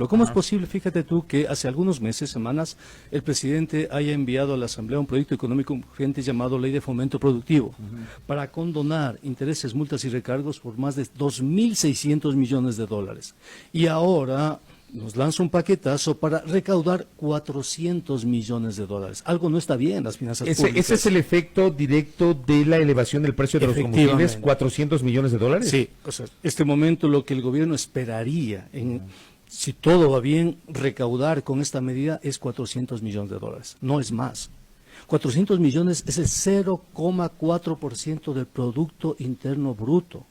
¿Cómo es posible, fíjate tú, que hace algunos meses, semanas, el presidente haya enviado a la Asamblea un proyecto económico urgente llamado Ley de Fomento Productivo para condonar intereses, multas y recargos por más de 2.600 millones de dólares? Y ahora nos lanza un paquetazo para recaudar 400 millones de dólares. Algo no está bien en las finanzas públicas. ¿Ese es el efecto directo de la elevación del precio de los combustibles, 400 millones de dólares? Sí, o sea, este momento lo que el gobierno esperaría, si todo va bien, recaudar con esta medida es 400 millones de dólares, no es más. 400 millones es el 0,4% del Producto Interno Bruto.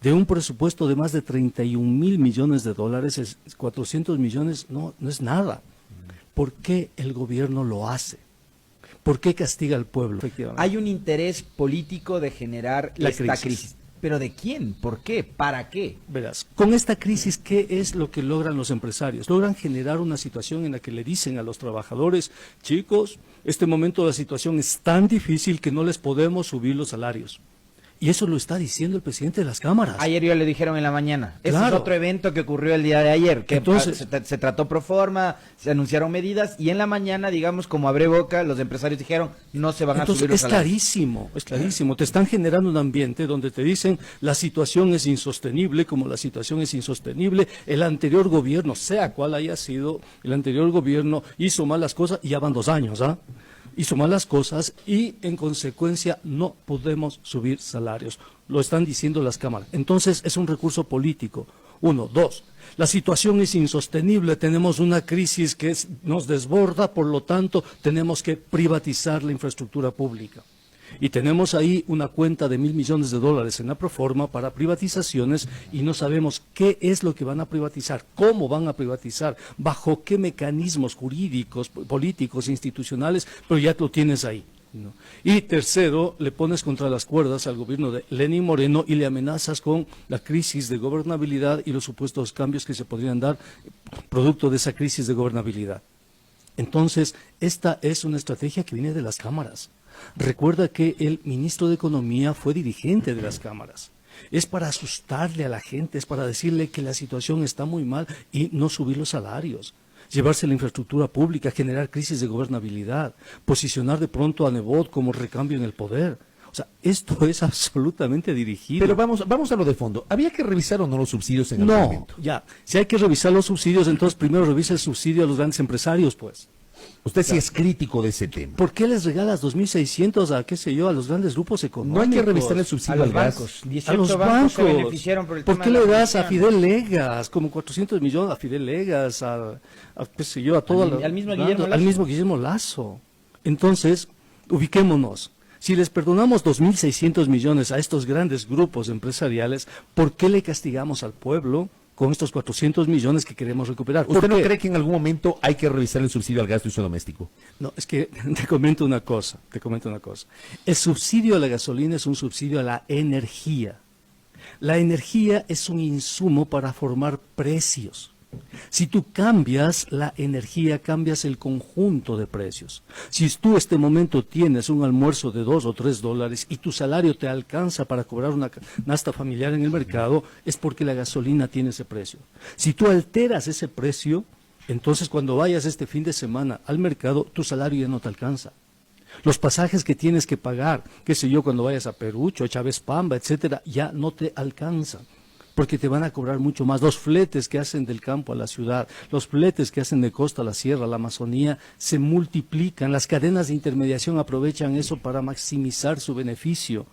De un presupuesto de más de 31.000 millones de dólares, 400 millones no es nada. ¿Por qué el gobierno lo hace? ¿Por qué castiga al pueblo? Hay un interés político de generar esta crisis. ¿Pero de quién? ¿Por qué? ¿Para qué? Verás, con esta crisis, ¿qué es lo que logran los empresarios? Logran generar una situación en la que le dicen a los trabajadores, chicos, este momento la situación es tan difícil que no les podemos subir los salarios. Y eso lo está diciendo el presidente de las cámaras. Ayer ya le dijeron en la mañana. Ese Claro. es otro evento que ocurrió el día de ayer, que Entonces, se trató pro forma, se anunciaron medidas, y en la mañana, digamos, como abre boca, los empresarios dijeron, no se van a subir los salarios. Es clarísimo. Te están generando un ambiente donde te dicen, la situación es insostenible, como la situación es insostenible, el anterior gobierno, sea cual haya sido, el anterior gobierno hizo malas cosas, y ya van 2 años, hizo malas cosas y en consecuencia no podemos subir salarios. Lo están diciendo las cámaras. Entonces es un recurso político. 1, 2. La situación es insostenible, tenemos una crisis que nos desborda, por lo tanto tenemos que privatizar la infraestructura pública. Y tenemos ahí una cuenta de $1.000 millones en la Proforma para privatizaciones y no sabemos qué es lo que van a privatizar, cómo van a privatizar, bajo qué mecanismos jurídicos, políticos, institucionales, pero ya lo tienes ahí, ¿no? Y tercero, le pones contra las cuerdas al gobierno de Lenín Moreno y le amenazas con la crisis de gobernabilidad y los supuestos cambios que se podrían dar producto de esa crisis de gobernabilidad. Entonces, esta es una estrategia que viene de las cámaras. Recuerda que el ministro de Economía fue dirigente de las cámaras. Es para asustarle a la gente, es para decirle que la situación está muy mal y no subir los salarios, llevarse la infraestructura pública, generar crisis de gobernabilidad, posicionar de pronto a Nebot como recambio en el poder. O sea, esto es absolutamente dirigido. Pero vamos a lo de fondo. ¿Había que revisar o no los subsidios en algún momento? Ya. Si hay que revisar los subsidios, entonces primero revisa el subsidio a los grandes empresarios, pues. Usted sí es crítico de ese tema. ¿Por qué les regalas 2.600 a, qué sé yo, a los grandes grupos económicos? No hay que revisar el subsidio al gas. A los bancos. Se beneficiaron por el ¿Por tema qué de le la das a inflación? Fidel Legas, como 400 millones a Fidel Legas, qué sé yo, a todo al mismo Guillermo Lazo? Al mismo Guillermo Lazo. Entonces, ubiquémonos. Si les perdonamos 2.600 millones a estos grandes grupos empresariales, ¿por qué le castigamos al pueblo con estos 400 millones que queremos recuperar? ¿Usted no cree que en algún momento hay que revisar el subsidio al gasto de uso doméstico? No, es que te comento una cosa. El subsidio a la gasolina es un subsidio a la energía. La energía es un insumo para formar precios. Si tú cambias la energía, cambias el conjunto de precios. Si tú este momento tienes un almuerzo de $2 o $3 y tu salario te alcanza para cobrar una canasta familiar en el mercado, es porque la gasolina tiene ese precio. Si tú alteras ese precio, entonces cuando vayas este fin de semana al mercado, tu salario ya no te alcanza. Los pasajes que tienes que pagar, qué sé yo, cuando vayas a Perucho, Chávez Pamba, etcétera, ya no te alcanzan, porque te van a cobrar mucho más. Los fletes que hacen del campo a la ciudad, los fletes que hacen de costa a la sierra, a la Amazonía, se multiplican. Las cadenas de intermediación aprovechan eso para maximizar su beneficio.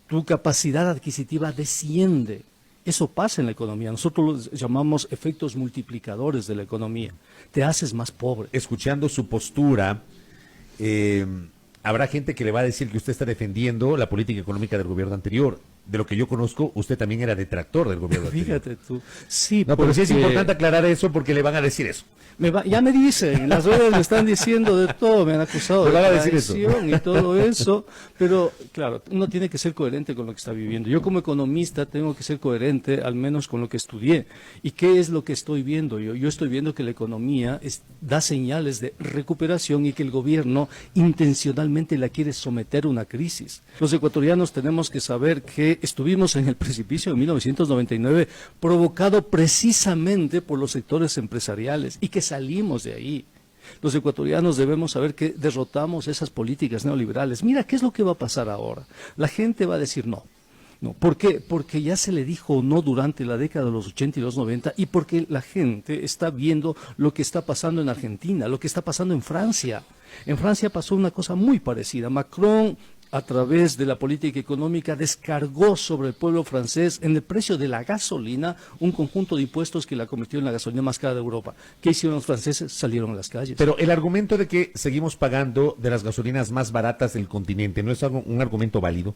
Tu capacidad adquisitiva desciende. Eso pasa en la economía. Nosotros los llamamos efectos multiplicadores de la economía. Te haces más pobre. Escuchando su postura, habrá gente que le va a decir que usted está defendiendo la política económica del gobierno anterior. De lo que yo conozco, usted también era detractor del gobierno anterior. Fíjate tú. Sí, no, pero sí es importante aclarar eso porque le van a decir eso. Ya me dicen, las redes me están diciendo de todo, me han acusado de traición y todo eso, pero claro, uno tiene que ser coherente con lo que está viviendo. Yo como economista tengo que ser coherente, al menos con lo que estudié. ¿Y qué es lo que estoy viendo yo? Yo estoy viendo que la economía da señales de recuperación y que el gobierno intencionalmente la quiere someter a una crisis. Los ecuatorianos tenemos que saber que que estuvimos en el precipicio de 1999 provocado precisamente por los sectores empresariales y que salimos de ahí. Los ecuatorianos debemos saber que derrotamos esas políticas neoliberales. Mira, ¿qué es lo que va a pasar ahora? La gente va a decir no. No, ¿por qué? Porque ya se le dijo no durante la década de los 80 y los 90 y porque la gente está viendo lo que está pasando en Argentina, lo que está pasando en Francia. En Francia pasó una cosa muy parecida. Macron, a través de la política económica, descargó sobre el pueblo francés en el precio de la gasolina un conjunto de impuestos que la convirtió en la gasolina más cara de Europa. ¿Qué hicieron los franceses? Salieron a las calles. Pero el argumento de que seguimos pagando de las gasolinas más baratas del continente, ¿no es un argumento válido?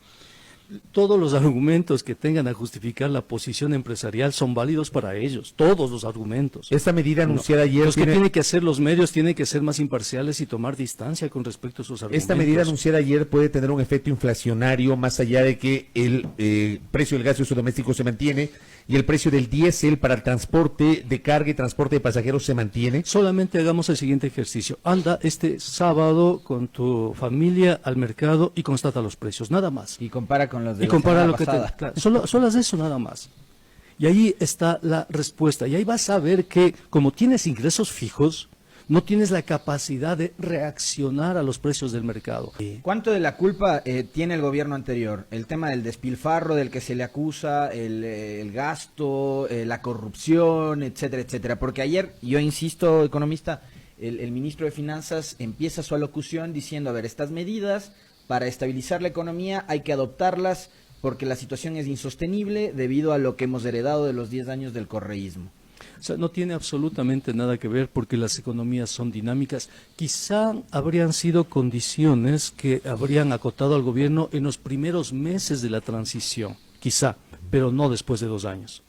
Todos los argumentos que tengan a justificar la posición empresarial son válidos para ellos, todos los argumentos. Esta medida anunciada ayer... Los que tienen que hacer los medios tienen que ser más imparciales y tomar distancia con respecto a sus argumentos. Esta medida anunciada ayer puede tener un efecto inflacionario más allá de que el precio del gas de uso doméstico se mantiene y el precio del diésel para el transporte de carga y transporte de pasajeros se mantiene. Solamente hagamos el siguiente ejercicio. Anda este sábado con tu familia al mercado y constata los precios, nada más. Y compara con los de Y la compara semana lo que te, pasada. claro, solo haz eso nada más. Y ahí está la respuesta. Y ahí vas a ver que como tienes ingresos fijos, no tienes la capacidad de reaccionar a los precios del mercado. ¿Cuánto de la culpa tiene el gobierno anterior? El tema del despilfarro del que se le acusa, el gasto, la corrupción, etcétera, etcétera. Porque ayer, yo insisto, economista, el ministro de Finanzas empieza su alocución diciendo, a ver, estas medidas para estabilizar la economía hay que adoptarlas porque la situación es insostenible debido a lo que hemos heredado de los 10 años del correísmo. O sea, no tiene absolutamente nada que ver porque las economías son dinámicas. Quizá habrían sido condiciones que habrían acotado al gobierno en los primeros meses de la transición, quizá, pero no después de 2 años.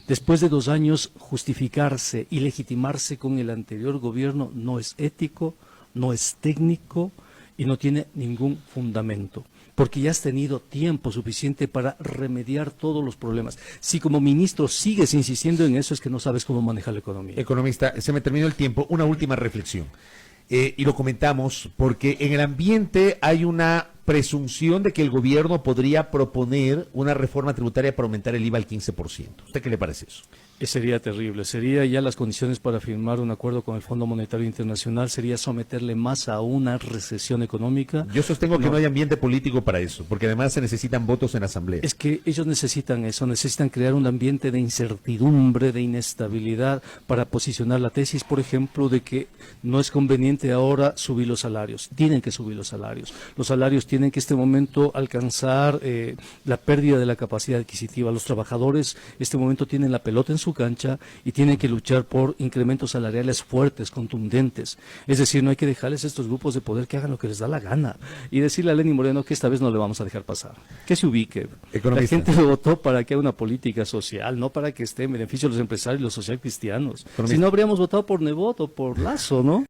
Después de 2 años, justificarse y legitimarse con el anterior gobierno no es ético, no es técnico y no tiene ningún fundamento. Porque ya has tenido tiempo suficiente para remediar todos los problemas. Si como ministro sigues insistiendo en eso, es que no sabes cómo manejar la economía. Economista, se me terminó el tiempo. Una última reflexión. Y lo comentamos porque en el ambiente hay una presunción de que el gobierno podría proponer una reforma tributaria para aumentar el IVA al 15%. ¿Usted qué le parece eso? Sería terrible, sería ya las condiciones para firmar un acuerdo con el Fondo Monetario Internacional, sería someterle más a una recesión económica. Yo sostengo que no hay ambiente político para eso, porque además se necesitan votos en la Asamblea. Es que ellos necesitan eso, necesitan crear un ambiente de incertidumbre, de inestabilidad, para posicionar la tesis, por ejemplo, de que no es conveniente ahora subir los salarios, tienen que subir los salarios tienen que en este momento alcanzar la pérdida de la capacidad adquisitiva. Los trabajadores en este momento tienen la pelota en su cancha y tienen que luchar por incrementos salariales fuertes, contundentes. Es decir, no hay que dejarles a estos grupos de poder que hagan lo que les da la gana y decirle a Lenín Moreno que esta vez no le vamos a dejar pasar. Que se ubique. Economista. La gente lo votó para que haya una política social, no para que esté en beneficio de los empresarios y los social cristianos. Si no habríamos votado por Nebot o por Lazo, ¿no?